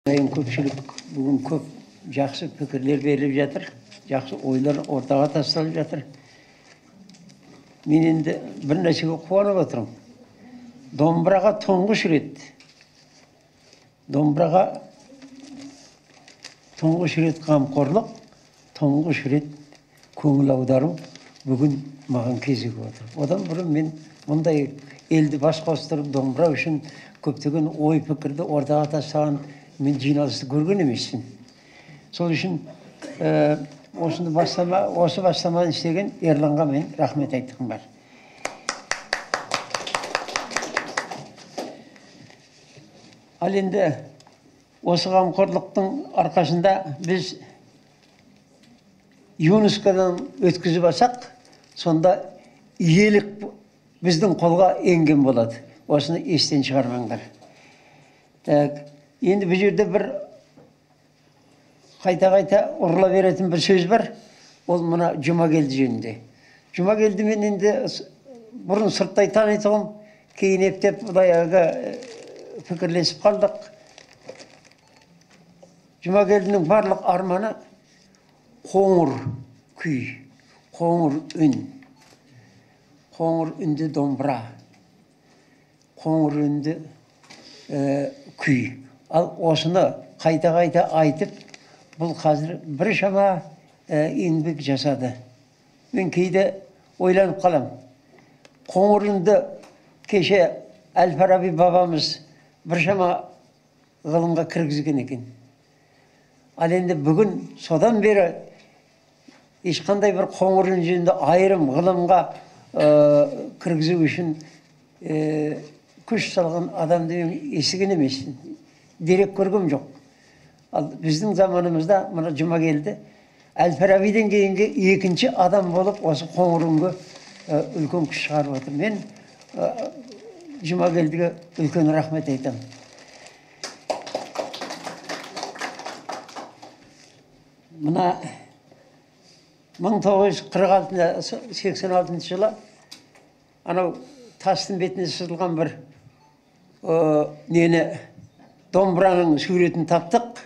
Көпшілік бүгін көп жақсы пікірлер беріліп жатыр, жақсы ойлар ортаға тасталып жатыр. Мен енді бір нәрсеге қуанып отырмын. Домбыраға тұңғыш рет, қамқорлық, тұңғыш рет көңіл аудару бүгін маған кезігіп отыр. Одан бұрын мен мұндай елді бас қостырып домбыра үшін көптеген ой пікірді ортаға тастаған мен жиналысты көрген емеспін. Сол үшін осы бастаманы істеген Ерланға мен рахмет айтқым бар. Ал енді осы қамқорлықтың арқасында біз ЮНЕСКО-дан өткізіп алсақ, сонда иелік біздің қолға енген болады. Осыны естен шығармаңдар. Енді бұл жерде бір қайта ұрыла беретін бір сөз бар. Ол мұна Жұмагелді жөнінде. Жұмагелді мен енді бұрын сырттай танитығым, кейін ептеп бұлайға пікірлесіп қалдық. Жұмагелдінің барлық арманы қоңыр күй, қоңыр үн, қоңыр үнді домбыра, қоңыр үнді күй. Ал осыны қайта айтып, бұл қазір бір шама еңбек жасады. Мен кейде ойланып қалам. Қоңыр үнді кеше Әл-Фараби бабамыз бір шама ғылымға кіргізген екен. Ал енді бүгін содан бері ешқандай бір қоңыр үн жөнінде айырым ғылымға кіргізу үшін күш салған адамды естіген емеспін. Дерек көргем жоқ. Ал біздің заманымызда мұна Жұмагелді Әл-Фарабиден кейінгі екінші адам болып осы қоңыр үнге үлкен күш шығарып отыр. Мен Жұмагелдіге үлкен рахмет айтамын. Мұна 1986 жылы анау тастың бетіне сызылған бір домбыраның суретін таптық.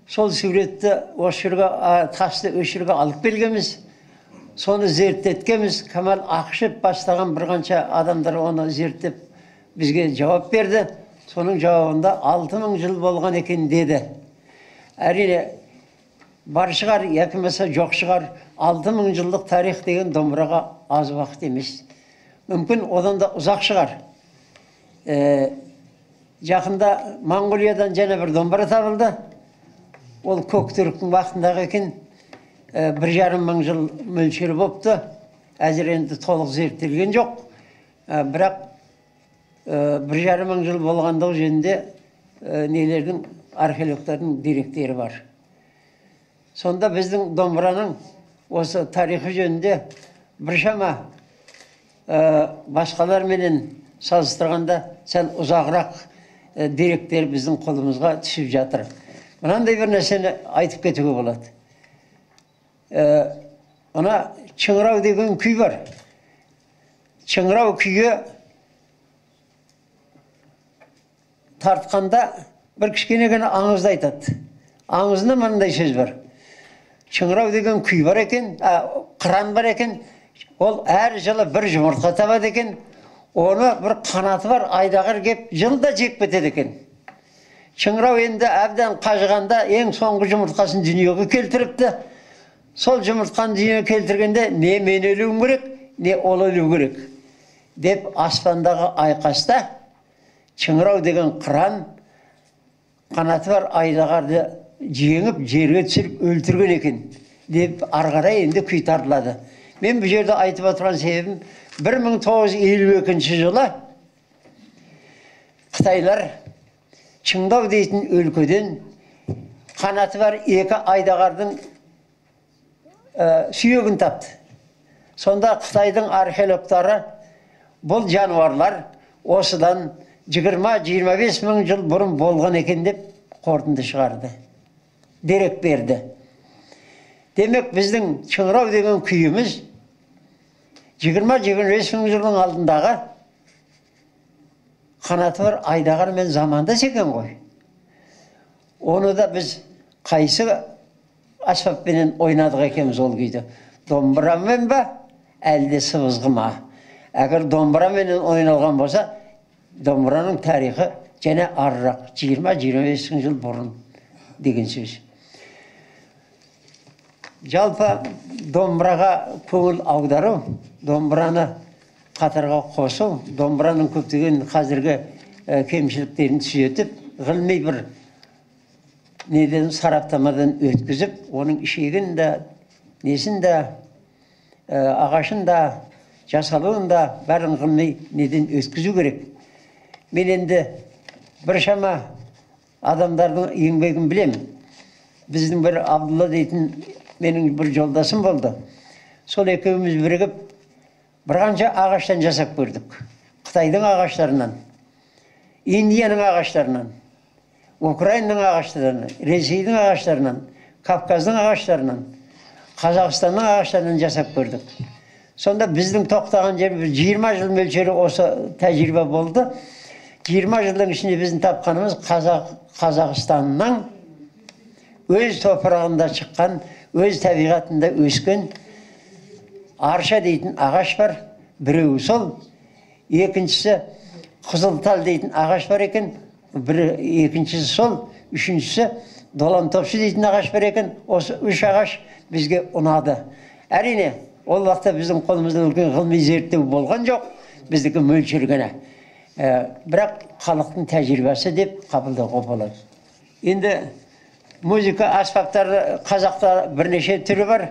Сол суретті осы жерге, тасты осы жерге алып келгенбіз. Соны зерттеткенбіз. Камал Ақышев бастаған бір қанша адамдар оны зерттеп бізге жауап берді. Соның жауабында 6000 жыл болған екен деді. Әрине бар шығар, яки болмаса жоқ шығар. 6000 жылдық тарих деген домбыраға аз уақыт емес. Мүмкін одан да ұзақ шығар. Жақында Монғолиядан жаңа бір домбыра табылды. Ол Көктүріктің вақытындағы екен. 1,5 мың жыл мөлшері бопты. Әзір енді толық зерттелген жоқ. Бірақ 1,5 мың жыл болғандығы жөнінде нелердің, археологтардың деректері бар. Сонда біздің домбыраның осы тарихы жөнінде біршама басқаларменен салыстырғанда сәл ұзағырақ деректер біздің қолымызға түсіп жатыр. Мынандай бір нәрсені айтып кетуге болады. Ona Çıngırav деген күй бар. Çıngırav күйі тартқанда бір кішкене ғана аңызды айтады. Аңызында мынандай сөз бар. Çıngırav деген күй бар екен, қыран бар екен. Ол әр жылы бір жұмыртқа табады екен. Оны бір қанаты бар айдағыр кеп жылда жеп кетеді екен. Çıngırav енді әбден қажығанда ең соңғы жұмыртқасын дүниеге келтіріпті. Сол жұмыртқаны дүниеге келтіргенде не мен өлуім керек, не ол өлу керек деп аспандағы айқаста Çıngırav деген қыран қанаты бар айдағырды жеңіп жерге түсіріп өлтірген екен деп арғарай енді күй тартылады. Мен бұл жерде айтып отырған себебім 1952 жылы Қытайлар Чыңдау дейтін өлкеден қанаты бар екі айдағардың сүйегін тапты. Сонда Қытайдың археологтары бұл жануарлар осыдан 20-25 мың жыл бұрын болған екен деп қорытынды шығарды. Дерек берді. Демек біздің Çıngırav деген күйіміз 20-25 мың жылдың алдындағы қанаты бар айдағар мен замандас екен ғой. Onu da biz kaysı asfapпенен ойнадық екенбіз ол күйді. Домбырамен ба, әлде сыбызғы ма? Әгер домбыраменен ойналған болса, домбыраның тарихы және арырақ 20-25 жыл бұрын деген сөз. Жалпы домбыраға көңіл аудару, домбыраны қатарға қосу, домбыраның көптеген қазіргі кемшіліктерін түзетіп, ғылыми бір неден сараптамадан өткізіп, оның ішегін де, несін де, ағашын да, жасалуын да бәрін ғылыми неден өткізу керек. Мен енді біршама адамдардың еңбегін білем. Біздің бір Абдулла дейтін менің бір жолдасым болды. Сол екеуміз бірігіп, бір қанша ағаштан жасап көрдік. Қытайдың ағаштарынан, Индияның ағаштарынан, Украинаның ағаштарынан, Ресейдің ағаштарынан, Кавказдың ағаштарынан, Қазақстанның ағаштарынан жасап көрдік. Сонда біздің тоқтаған жер 20 жыл мөлшері осы тәжірибе болды. 20 жылдың ішінде біздің тапқанымыз Қазақстанның өз топырағында шыққан, өз табиғатында өскен арша дейтін ағаш бар. Біреуі сол, екіншісі қызылтал дейтін ағаш бар екен, екіншісі сол, үшіншісі долантопшы дейтін ағаш бар екен. Осы үш ағаш бізге ұнады. Әрине, ол уақытта біздің қолымызда үлкен ғылыми зерттеу болған жоқ, біздікі мөлшергені. Бірақ халықтың тәжірибесі деп қабылдауға болады. Енді музыка аспаптары қазақта бірнеше түрі бар.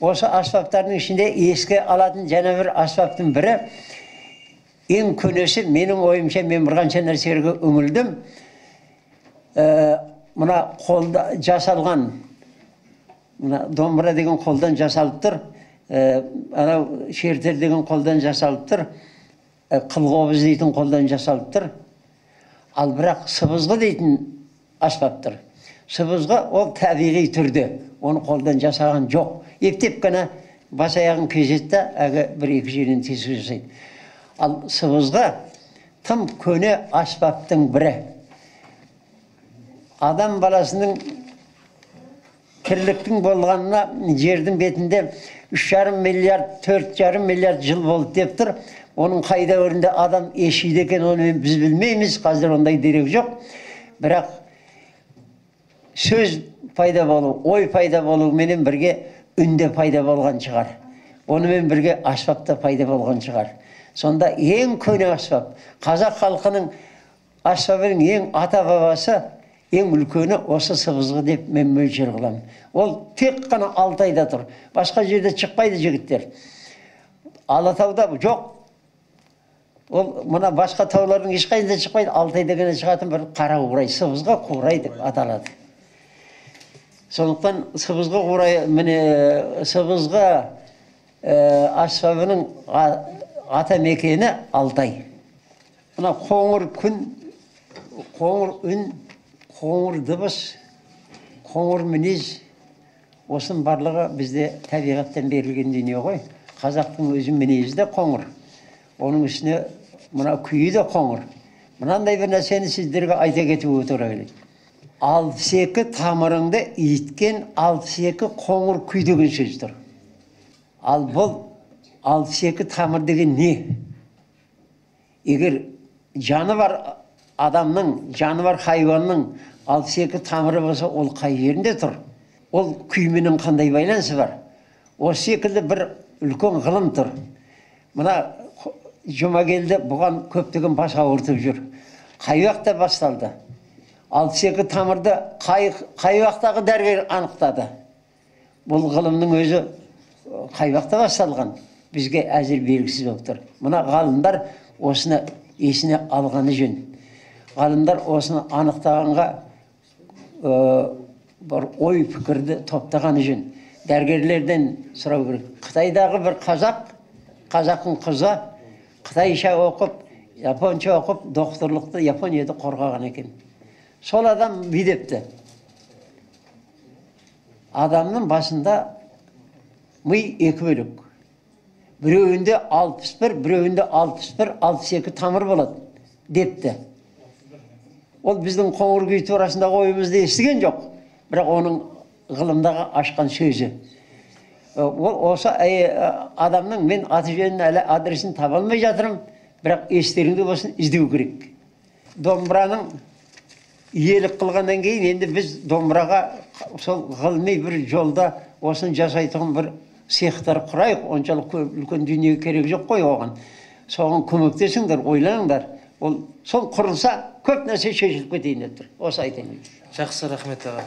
Осы аспаптардың ішінде еске алатын жаңа бір аспаптың бірі, ең көнесі, менің ойымша, мен бір қанша нәрселерге үңілдім. Мына қолда жасалған, домбыра деген қолдан жасалып тұр, анау шертер деген қолдан жасалып тұр, қылғобыз дейтін қолдан жасалып тұр. Ал бірақ сыбызғы дейтін аспаптыр. Сыбызғы ол табиғи түрде, оны қолдан жасаған жоқ. Ептеп қана бас аяғын кезетті, әгі бір-екі жерін тесу жасайды. Ал сыбызғы тым көне аспаптың бірі. Адам баласының тірліктің болғанына жердің бетінде 3,5 миллиард, 4,5 миллиард жыл болды деп тұр. Оның қайда өрінде адам ешейді екен, оны біз білмейміз, қазір ондай дерек жоқ. Бірақ сөз пайда болу, ой пайда болу менен бірге үнде пайда болған шығар. Онымен бірге аспапта пайда болған шығар. Сонда ең көне аспап, қазақ халқының аспабының ең ата бабасы, ең үлкені осы сыбызғы деп мен мөлшер қыламын. Ол тек қана Алтайда тұр. Басқа жерде шықпайды жігіттер. Алатауда жоқ. Ол мына басқа таулардың ешқайда шықпайды. Алтайда ғана шығатын бір қара қурай, сыбызғы қурай деп аталады. Сондықтан сыбызғы қурай, міне сыбызғы аспабының ата мекені Алтай. Мына қоңыр күн, қоңыр үн, қоңыр дыбыс, қоңыр мінез, осының барлығы бізде табиғаттан берілген дүние ғой. Қазақтың өзі мінезі де қоңыр. Оның үстіне мына күйі де қоңыр. Мынандай бір нәрсені сіздерге айта кетіп отыра келеді. 62 тамырыңды иткен 62 қоңыр күй деген сөз тұр. Ал бұл 62 тамыр деген не? Егер жаны бар адамның, жаны бар хайуанның 62 тамыры болса, ол қай жерінде тұр? Ол күйменен қандай байланысы бар? Осы секілді бір үлкен ғылым тұр. Мына Жұмагелді бұған көптеген бас ауыртып жүр. Қай уақытта басталды? 62 тамырды қай уақыттағы дәрігер анықтады? Бұл ғылымның өзі қай уақытта басталған? Бізге әзір белгісіз болып тұр. Мына ғалымдар осыны есіне алғаны жөн. Ғалымдар осыны анықтағанға бір ой пікірді топтағаны жөн. Дәрігерлерден сұрау керек. Қытайдағы бір қазақтың қызы Қытайша оқып, японша оқып, докторлықты Японияда қорғаған екен. Сол адам бүйдепті. Адамның басында ми екі бөлік. Біреуінде 61, біреуінде 62 тамыр болады депті. Ол біздің қоңыр күй турасында ойымызды естіген жоқ. Бірақ оның ғылымдағы ашқан сөзі. Осы адамның мен аты жөнін әлі адресін таба алмай жатырмын, бірақ естеріңде болсын, іздеу керек. Домбыраның иелік қылғаннан кейін енді біз домбыраға сол ғылыми бір жолда осын жасайтын бір цехтар құрайық. Оншалық үлкен дүние керек жоқ қой оған. Соған көмектесіңдер, ойланыңдар. Ол сол құрылса көп нәрсе шешіліп кетейін деп тұр. Осы айтайын. Жақсы, рахмет аға.